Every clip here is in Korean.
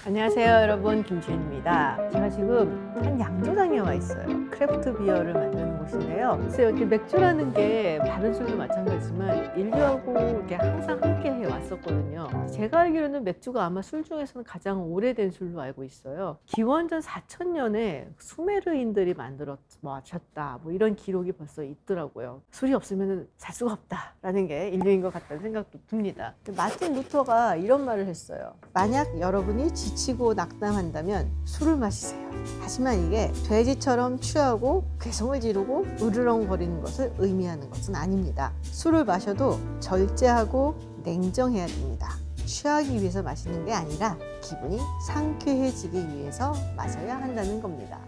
안녕하세요 여러분, 김주현입니다. 제가 지금 한 양조장에 와 있어요. 크래프트 비어를 만드는 곳인데요. 그래서 여기 맥주라는 게 다른 술도 마찬가지지만 인류하고 이렇게 항상 함께 해왔었거든요. 제가 알기로는 맥주가 아마 술 중에서는 가장 오래된 술로 알고 있어요. 기원전 4000년에 수메르인들이 마셨다 뭐 이런 기록이 벌써 있더라고요. 술이 없으면 살 수가 없다라는 게 인류인 것 같다는 생각도 듭니다. 마틴 루터가 이런 말을 했어요. 만약 여러분이 지치고 낙담한다면 술을 마시세요. 하지만 이게 돼지처럼 취하고 괴성을 지르고 으르렁거리는 것을 의미하는 것은 아닙니다. 술을 마셔도 절제하고 냉정해야 됩니다. 취하기 위해서 마시는 게 아니라 기분이 상쾌해지기 위해서 마셔야 한다는 겁니다.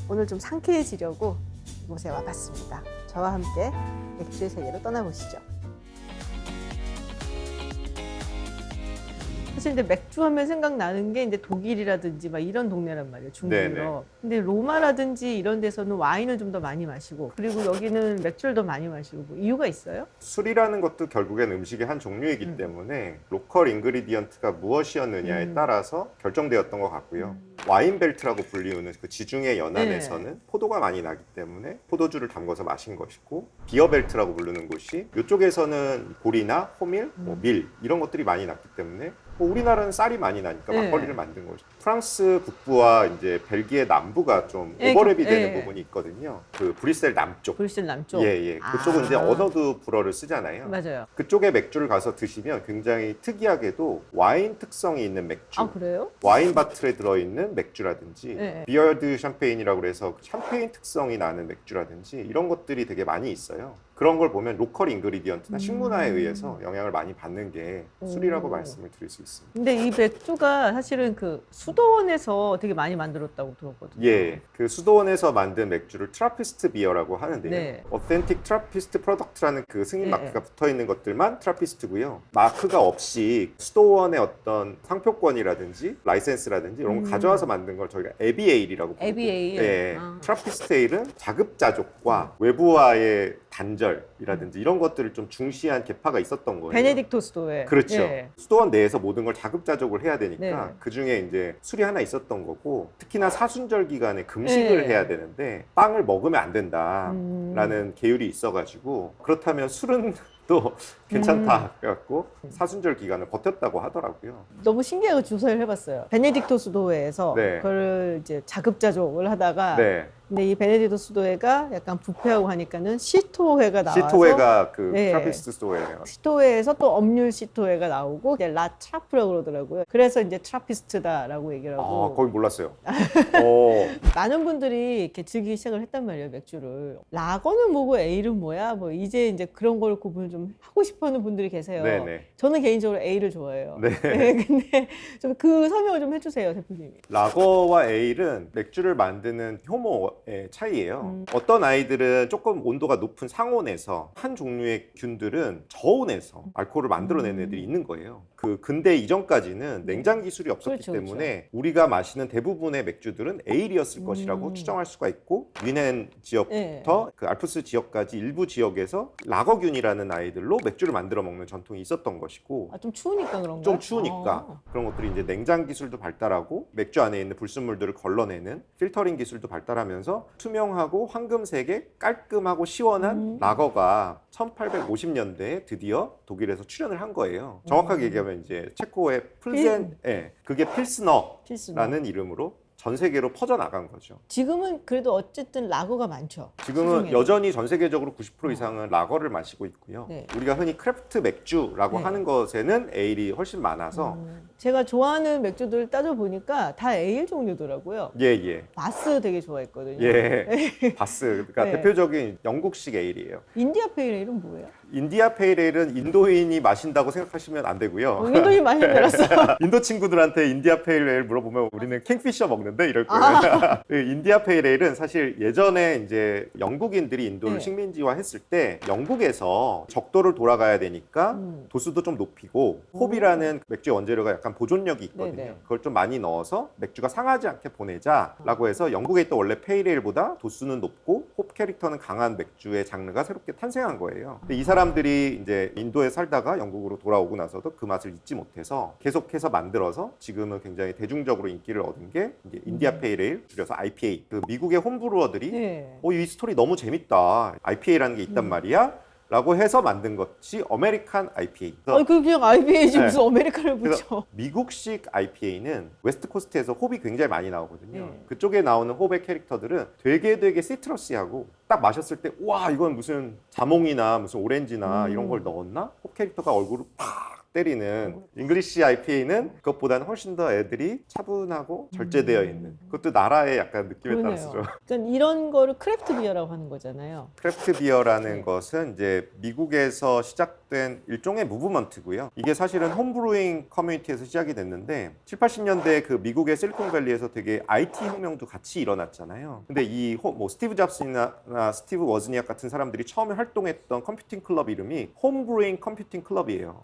오늘 좀 상쾌해지려고 이곳에 와봤습니다. 저와 함께 맥주의 세계로 떠나보시죠. 사실 이제 맥주 하면 생각나는 게 이제 독일이라든지 막 이런 동네란 말이에요, 중유럽. 근데 로마라든지 이런 데서는 와인을 좀 더 많이 마시고, 그리고 여기는 맥주를 더 많이 마시고, 뭐 이유가 있어요? 술이라는 것도 결국엔 음식의 한 종류이기 때문에 로컬 인그리디언트가 무엇이었느냐에 따라서 결정되었던 것 같고요. 와인 벨트라고 불리우는 그 지중해 연안에서는 포도가 많이 나기 때문에 포도주를 담궈서 마신 것이고, 비어 벨트라고 부르는 곳이 이쪽에서는 보리나 호밀, 밀 이런 것들이 많이 났기 때문에 우리나라는 쌀이 많이 나니까 막걸리를 만든 거죠. 프랑스 북부와 이제 벨기에 남부가 좀 오버랩이 되는 부분이 있거든요. 그 브뤼셀 남쪽. 브뤼셀 남쪽. 예. 그쪽은 이제 어너드 불어를 쓰잖아요. 맞아요. 그쪽에 맥주를 가서 드시면 굉장히 특이하게도 와인 특성이 있는 맥주. 아, 그래요? 와인 바틀에 들어있는 맥주라든지 비어드 샴페인이라고 그래서 샴페인 특성이 나는 맥주라든지 이런 것들이 되게 많이 있어요. 그런 걸 보면 로컬 인그리디언트나 식문화에 의해서 영향을 많이 받는 게 술이라고 말씀을 드릴 수 있습니다. 근데 이 맥주가 사실은 그 수도원에서 되게 많이 만들었다고 들었거든요. 예, 그 수도원에서 만든 맥주를 트라피스트 비어라고 하는데요. 어센틱 트라피스트 프로덕트라는 그 승인 마크가 붙어 있는 것들만 트라피스트고요. 마크가 없이 수도원의 어떤 상표권이라든지 라이센스라든지 이런 거 가져와서 만든 걸 저희가 에비에일이라고 부르고, 에비에일. 트라피스트 에일은 자급자족과 외부와의 단절이라든지 이런 것들을 좀 중시한 계파가 있었던 거예요. 베네딕토 수도회. 그렇죠. 수도원 내에서 모든 걸 자급자족을 해야 되니까 그 중에 이제 술이 하나 있었던 거고, 특히나 사순절 기간에 금식을 해야 되는데 빵을 먹으면 안 된다라는 계율이 있어가지고, 그렇다면 술은 또 괜찮다 그래갖고 사순절 기간을 버텼다고 하더라고요. 너무 신기하고 조사를 해봤어요. 베네딕토 수도회에서 그걸 이제 자급자족을 하다가 근데 이 베네딕토 수도회가 약간 부패하고 하니까는 시토회가 나와서 시토회가 그 트라피스트 수도회예요. 시토회에서 또 엄률 시토회가 나오고 이제 라 트라프라고 그러더라고요. 그래서 이제 트라피스트다라고 얘기를 하고. 아, 거기 몰랐어요. 많은 분들이 이렇게 즐기기 시작을 했단 말이에요, 맥주를. 라거는 뭐고 에일은 뭐야? 뭐 이제 그런 걸 구분을 좀 하고 싶어하는 분들이 계세요. 저는 개인적으로 에일을 좋아해요. 근데 좀 그 설명을 좀 해주세요, 대표님이. 라거와 에일은 맥주를 만드는 효모의 차이예요. 어떤 아이들은 조금 온도가 높은 상온에서, 한 종류의 균들은 저온에서 알코올을 만들어내는 애들이 있는 거예요. 그 근대 이전까지는 냉장 기술이 없었기 때문에 우리가 마시는 대부분의 맥주들은 에일이었을 것이라고 추정할 수가 있고, 위넨 지역부터 그 알프스 지역까지 일부 지역에서 라거균이라는 아이들로 맥주를 만들어 먹는 전통이 있었던 것이고. 좀 추우니까 그런가요? 좀 추우니까 그런 것들이 이제 냉장 기술도 발달하고 맥주 안에 있는 불순물들을 걸러내는 필터링 기술도 발달하면서 투명하고 황금색의 깔끔하고 시원한 라거가 1850년대에 드디어 독일에서 출현을 한 거예요. 정확하게 얘기하면 이제 체코의 플젠, 그게 필스너라는 이름으로 전 세계로 퍼져나간 거죠. 지금은 그래도 어쨌든 라거가 많죠. 지금은 여전히 전 세계적으로 90% 이상은 라거를 마시고 있고요. 우리가 흔히 크래프트 맥주라고 하는 것에는 에일이 훨씬 많아서 제가 좋아하는 맥주들 따져보니까 다 에일 종류더라고요. 바스 되게 좋아했거든요. 바스, 그러니까 대표적인 영국식 에일이에요. 인디아 페일 에일은 뭐예요? 인디아 페일 에일은 인도인이 마신다고 생각하시면 안 되고요. 인도인이 마시는 줄 알았어. 인도 친구들한테 인디아 페일 에일 물어보면 우리는 킹피셔 먹는데 이럴 거예요. 그 인디아 페일 에일은 사실 예전에 이제 영국인들이 인도를 식민지화 했을 때 영국에서 적도를 돌아가야 되니까 도수도 좀 높이고 홉이라는 맥주의 원재료가 약간 보존력이 있거든요. 그걸 좀 많이 넣어서 맥주가 상하지 않게 보내자라고 해서 영국에 있던 원래 페일 에일보다 도수는 높고 홉 캐릭터는 강한 맥주의 장르가 새롭게 탄생한 거예요. 근데 이 사람 사람들이 이제 인도에 살다가 영국으로 돌아오고 나서도 그 맛을 잊지 못해서 계속해서 만들어서 지금은 굉장히 대중적으로 인기를 얻은 게 이제 인디아 페일에일, 줄여서 IPA. 그 미국의 홈브루어들이 네. 이 스토리 너무 재밌다. IPA라는 게 있단 말이야. 라고 해서 만든 것이 아메리칸 IPA. 아니 그 그냥 IPA지 네. 무슨 아메리카노를 그래서 붙여. 미국식 IPA는 웨스트 코스트에서 홉이 굉장히 많이 나오거든요. 네. 그쪽에 나오는 홉의 캐릭터들은 되게 시트러시하고 딱 마셨을 때 와 이건 무슨 자몽이나 무슨 오렌지나 이런 걸 넣었나? 홉 캐릭터가 얼굴을 팍 때리는 잉글리시 IPA는 그것보다는 훨씬 더 애들이 차분하고 절제되어 있는 그것도 나라의 약간 느낌에 따라서 좀 그러니까 이런 거를 크래프트 비어라고 하는 거잖아요. 크래프트 비어라는 네. 것은 이제 미국에서 시작된 일종의 무브먼트고요. 이게 사실은 홈브루잉 커뮤니티에서 시작이 됐는데 7, 80년대 그 미국의 실리콘밸리에서 되게 IT 혁명도 같이 일어났잖아요. 근데 이 뭐 스티브 잡스나 스티브 워즈니악 같은 사람들이 처음에 활동했던 컴퓨팅 클럽 이름이 홈브루잉 컴퓨팅 클럽이에요.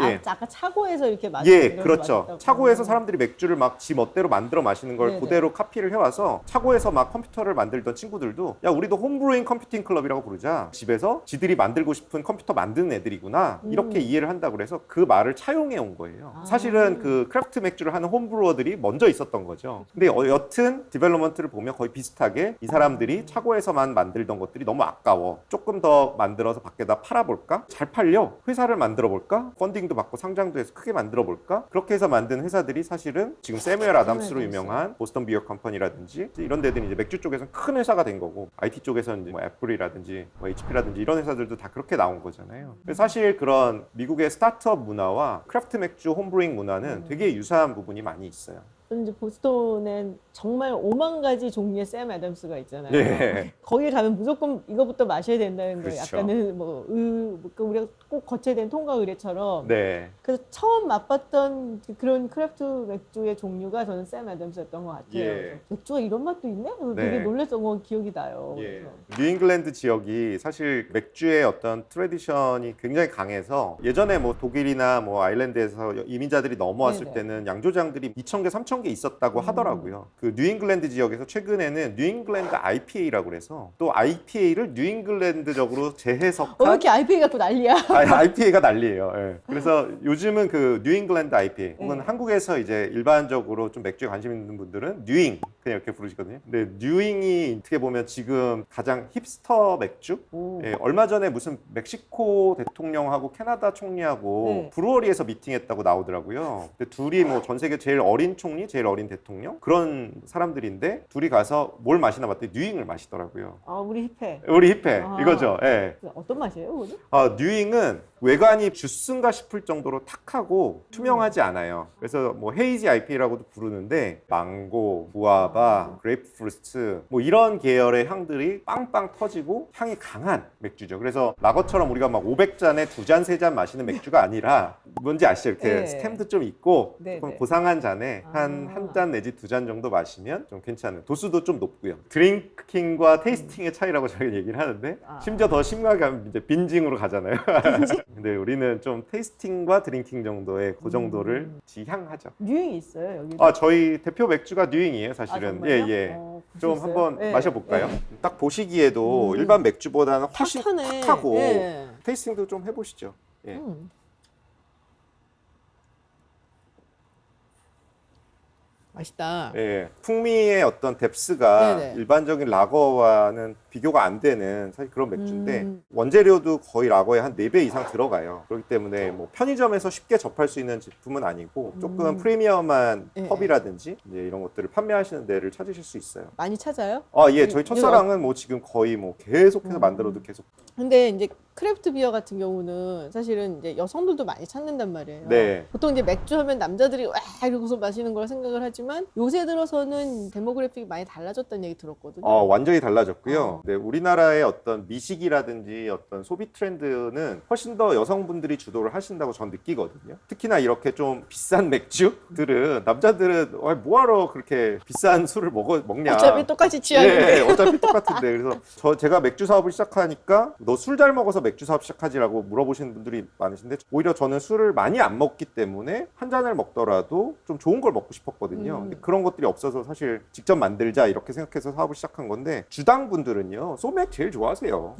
예. 아까 차고에서 이렇게 예, 그렇죠. 차고에서 사람들이 맥주를 막 지 멋대로 만들어 마시는 걸 네네. 그대로 카피를 해와서 차고에서 막 컴퓨터를 만들던 친구들도 야 우리도 홈브루잉 컴퓨팅 클럽이라고 부르자. 집에서 지들이 만들고 싶은 컴퓨터 만드는 애들이구나. 이렇게 이해를 한다고 그래서 그 말을 차용해 온 거예요. 사실은 그 크래프트 맥주를 하는 홈브루어들이 먼저 있었던 거죠. 근데 여튼 디벨롭먼트를 보면 거의 비슷하게 이 사람들이 차고에서만 만들던 것들이 너무 아까워. 조금 더 만들어서 밖에다 팔아볼까? 잘 팔려. 회사를 만들어 볼까? 펀딩도 받고 상장도 해서 크게 만들어 볼까? 그렇게 해서 만든 회사들이 사실은 지금 세뮤얼 아담스로 유명한 보스턴 비어 컴퍼니라든지 이런 데들이 이제 맥주 쪽에서는 큰 회사가 된 거고 IT 쪽에서는 이제 뭐 애플이라든지 뭐 HP라든지 이런 회사들도 다 그렇게 나온 거잖아요. 그래서 사실 그런 미국의 스타트업 문화와 크래프트 맥주 홈브루잉 문화는 되게 유사한 부분이 많이 있어요. 이제 보스턴엔 정말 5만 가지 종류의 샘 애덤스가 있잖아요. 네. 거기 가면 무조건 이거부터 마셔야 된다는 거 그렇죠. 약간은 우리가 꼭 거쳐야 되는 통과 의례처럼. 네. 그래서 처음 맛봤던 그런 크래프트 맥주의 종류가 저는 샘 애덤스였던 것 같아요. 예. 맥주가 이런 맛도 있네? 그래서 네. 되게 놀랐던 건 기억이 나요. 예. 그래서. 뉴잉글랜드 지역이 사실 맥주의 어떤 트래디션이 굉장히 강해서 예전에 뭐 독일이나 뭐 아일랜드에서 이민자들이 넘어왔을 네네. 때는 양조장들이 2,000개, 3,000개 있었다고 하더라고요. 그 뉴잉글랜드 지역에서 최근에는 뉴잉글랜드 IPA라고 그래서 또 IPA를 뉴잉글랜드적으로 왜 재해석한 이렇게 IPA 갖고 난리야? IPA가 난리예요. 예. 그래서 요즘은 그 뉴잉글랜드 IPA 혹은 네. 한국에서 이제 일반적으로 좀 맥주에 관심 있는 분들은 뉴잉 그냥 이렇게 부르시거든요. 근데 뉴잉이 어떻게 보면 지금 가장 힙스터 맥주? 오. 예, 얼마 전에 무슨 멕시코 대통령하고 캐나다 총리하고 네. 브루어리에서 미팅했다고 나오더라고요. 근데 둘이 뭐 전 세계 제일 어린 총리, 제일 어린 대통령 그런 사람들인데 둘이 가서 뭘 마시나 봤더니 뉴잉을 마시더라고요. 우리 힙해. 우리 힙해 아. 이거죠. 예. 어떤 맛이에요, 그거는? 뉴잉은 외관이 주스인가 싶을 정도로 탁하고 투명하지 않아요. 그래서 뭐 헤이지 IPA라고도 부르는데 망고, 구아바, 그레이프프루트 뭐 이런 계열의 향들이 빵빵 터지고 향이 강한 맥주죠. 그래서 라거처럼 우리가 막 500잔에 2잔, 3잔 마시는 맥주가 아니라 뭔지 아시죠? 이렇게 네. 스템도 좀 있고 네, 조금 네. 고상한 잔에 한 잔 내지 2잔 정도 마시면 좀 괜찮은 도수도 좀 높고요. 드링킹과 테이스팅의 차이라고 저희가 얘기를 하는데 심지어 더 심하게 하면 이제 빈징으로 가잖아요. 근데 우리는 좀 테이스팅과 드링킹 정도의 그 정도를 지향하죠. 뉴잉이 있어요, 여기. 저희 대표 맥주가 뉴잉이에요, 사실은. 예. 좀 있어요? 한번 네. 마셔볼까요? 딱 보시기에도 일반 맥주보다는 훨씬 탁하네. 탁하고 예. 테이스팅도 좀 해보시죠. 예. 맛있다. 예, 풍미의 어떤 뎁스가 네네. 일반적인 라거와는 비교가 안 되는 사실 그런 맥주인데 원재료도 거의 라거의 한 4배 이상 들어가요. 그렇기 때문에 뭐 편의점에서 쉽게 접할 수 있는 제품은 아니고 조금 프리미엄한 예. 펍이라든지 이제 이런 것들을 판매하시는 데를 찾으실 수 있어요. 많이 찾아요? 예, 저희 첫사랑은 뭐 지금 거의 뭐 계속해서 만들어도 계속. 근데 이제 크래프트 비어 같은 경우는 사실은 이제 여성들도 많이 찾는단 말이에요. 네. 보통 이제 맥주 하면 남자들이 와 이러고서 마시는 걸 생각을 하지만 요새 들어서는 데모그래픽이 많이 달라졌다는 얘기 들었거든요. 완전히 달라졌고요. 네, 우리나라의 어떤 미식이라든지 어떤 소비 트렌드는 훨씬 더 여성분들이 주도를 하신다고 전 느끼거든요. 특히나 이렇게 좀 비싼 맥주들은 남자들은 뭐하러 그렇게 비싼 술을 먹냐. 어차피 똑같이 취하는데. 네, 어차피 똑같은데. 그래서 제가 맥주 사업을 시작하니까 너 술 잘 먹어서 맥주 사업 시작하지라고 물어보시는 분들이 많으신데 오히려 저는 술을 많이 안 먹기 때문에 한 잔을 먹더라도 좀 좋은 걸 먹고 싶었거든요. 근데 그런 것들이 없어서 사실 직접 만들자 이렇게 생각해서 사업을 시작한 건데 주당분들은요 소맥 제일 좋아하세요.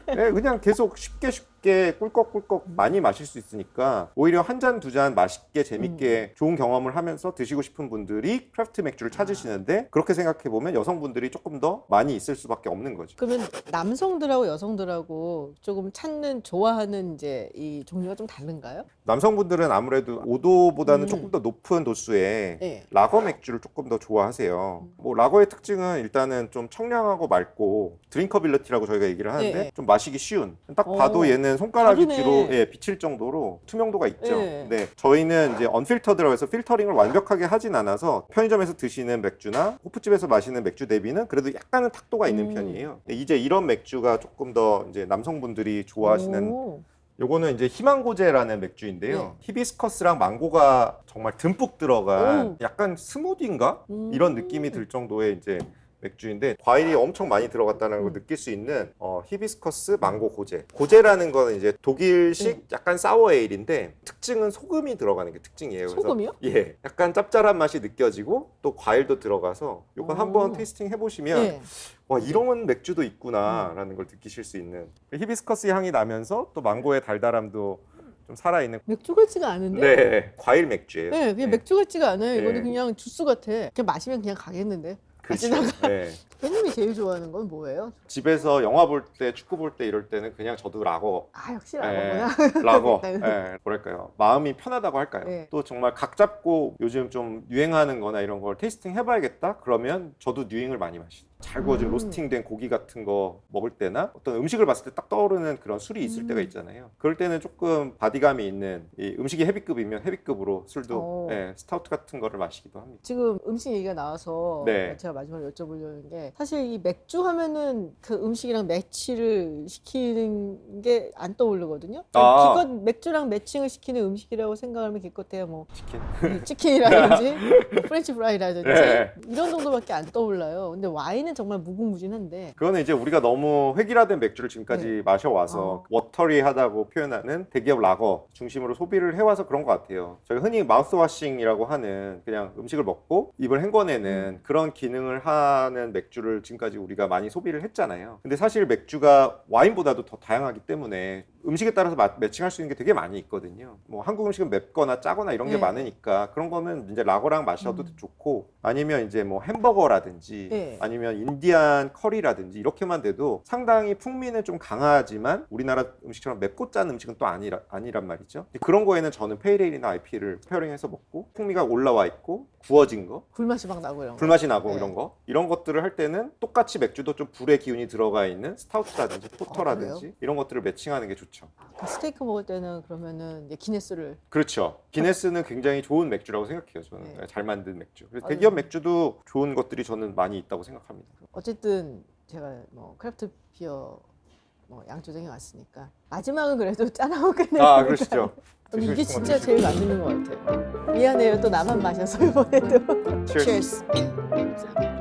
네, 그냥 계속 쉽게 쉽게 꿀꺽꿀꺽 많이 마실 수 있으니까 오히려 한 잔 두 잔 맛있게 재밌게 좋은 경험을 하면서 드시고 싶은 분들이 크래프트 맥주를 찾으시는데 그렇게 생각해 보면 여성분들이 조금 더 많이 있을 수밖에 없는 거죠. 그러면 남성들하고 여성들하고 조금 찾는 좋아하는 이제 이 종류가 좀 다른가요? 남성분들은 아무래도 5도보다는 음. 조금 더 높은 도수의 네. 라거 맥주를 조금 더 좋아하세요. 뭐 라거의 특징은 일단은 좀 청량하고 맑고 드링커빌리티라고 저희가 얘기를 하는데 네. 좀 마시기 쉬운. 딱 오, 봐도 얘는 손가락이 다르네. 뒤로 예, 비칠 정도로 투명도가 있죠. 네. 근데 저희는 이제 언필터드라고 해서 필터링을 완벽하게 하진 않아서 편의점에서 드시는 맥주나 호프집에서 마시는 맥주 대비는 그래도 약간은 탁도가 있는 편이에요. 근데 이제 이런 맥주가 조금 더 이제 남성분들이 좋아하시는 오. 요거는 이제 희망고제라는 맥주인데요. 네. 히비스커스랑 망고가 정말 듬뿍 들어간 오. 약간 스무디인가? 이런 느낌이 들 정도의 이제 맥주인데 과일이 엄청 많이 들어갔다는 걸 느낄 수 있는 히비스커스 망고 고제. 고제라는 거는 이제 독일식 약간 사워 에일인데 특징은 소금이 들어가는 게 특징이에요. 그래서 소금이요? 예, 약간 짭짤한 맛이 느껴지고 또 과일도 들어가서 요건 오. 한번 테이스팅 해보시면 네. 와 이런 맥주도 있구나라는 걸 느끼실 수 있는 히비스커스 향이 나면서 또 망고의 달달함도 좀 살아있는 맥주 같지가 않은데? 네 과일 맥주예요. 네, 그냥 맥주 같지가 않아요. 이거는 네. 그냥 주스 같아. 그냥 마시면 그냥 가겠는데. 그렇죠. 마시다가 네. 팬님이 제일 좋아하는 건 뭐예요? 집에서 영화 볼 때, 축구 볼 때 이럴 때는 그냥 저도 라거. 아 역시 예, 라거구나. 라거. 네. 예, 뭐랄까요. 마음이 편하다고 할까요? 네. 또 정말 각 잡고 요즘 좀 유행하는 거나 이런 걸 테이스팅 해봐야겠다? 그러면 저도 뉴잉을 많이 마시죠. 잘 구워진 로스팅된 고기 같은 거 먹을 때나 어떤 음식을 봤을 때 딱 떠오르는 그런 술이 있을 때가 있잖아요. 그럴 때는 조금 바디감이 있는 이 음식이 헤비급이면 헤비급으로 술도 오. 예, 스타우트 같은 거를 마시기도 합니다. 지금 음식 얘기가 나와서 네. 제가 마지막으로 여쭤보려는 게 사실 이 맥주 하면은 그 음식이랑 매치를 시키는 게 안 떠오르거든요. 아. 기껏 맥주랑 매칭을 시키는 음식이라고 생각하면 기껏해야 뭐 치킨. 치킨이라든지 뭐 프렌치 프라이라든지 네. 이런 정도밖에 안 떠올라요. 근데 와인은 정말 무궁무진한데 그거는 이제 우리가 너무 획일화된 맥주를 지금까지 마셔와서 워터리하다고 표현하는 대기업 라거 중심으로 소비를 해와서 그런 것 같아요. 저희가 흔히 마우스워싱이라고 하는 그냥 음식을 먹고 입을 헹궈내는 그런 기능을 하는 맥주를 지금까지 우리가 많이 소비를 했잖아요. 근데 사실 맥주가 와인보다도 더 다양하기 때문에 음식에 따라서 매칭할 수 있는 게 되게 많이 있거든요. 뭐 한국 음식은 맵거나 짜거나 이런 게 네. 많으니까 그런 거는 이제 라거랑 마셔도 좋고 아니면 이제 뭐 햄버거라든지 네. 아니면 인디안 커리라든지 이렇게만 돼도 상당히 풍미는 좀 강하지만 우리나라 음식처럼 맵고 짠 음식은 또 아니란 말이죠. 그런 거에는 저는 페이레일이나 IP를 페어링해서 먹고 풍미가 올라와 있고 구워진 거 불맛이 막 나고 이런 거. 불맛이 나고 네. 이런 것들을 할 때는 똑같이 맥주도 좀 불의 기운이 들어가 있는 스타우트라든지 포터라든지 그래요? 이런 것들을 매칭하는 게 좋죠. 그 스테이크 먹을 때는 그러면은 이제 기네스를 그렇죠. 기네스는 굉장히 좋은 맥주라고 생각해요. 저는 네. 잘 만든 맥주. 그래서 맞아요. 대기업 맥주도 좋은 것들이 저는 많이 있다고 생각합니다. 어쨌든 제가 뭐 크래프트 비어 뭐 양조장에 왔으니까 마지막은 그래도 짠하고 끝내니까 아 그러시죠. 이게 드시고 진짜 제일 맞는 것 같아요. 미안해요. 또 나만 마셔서 이번에도. Cheers. Cheers.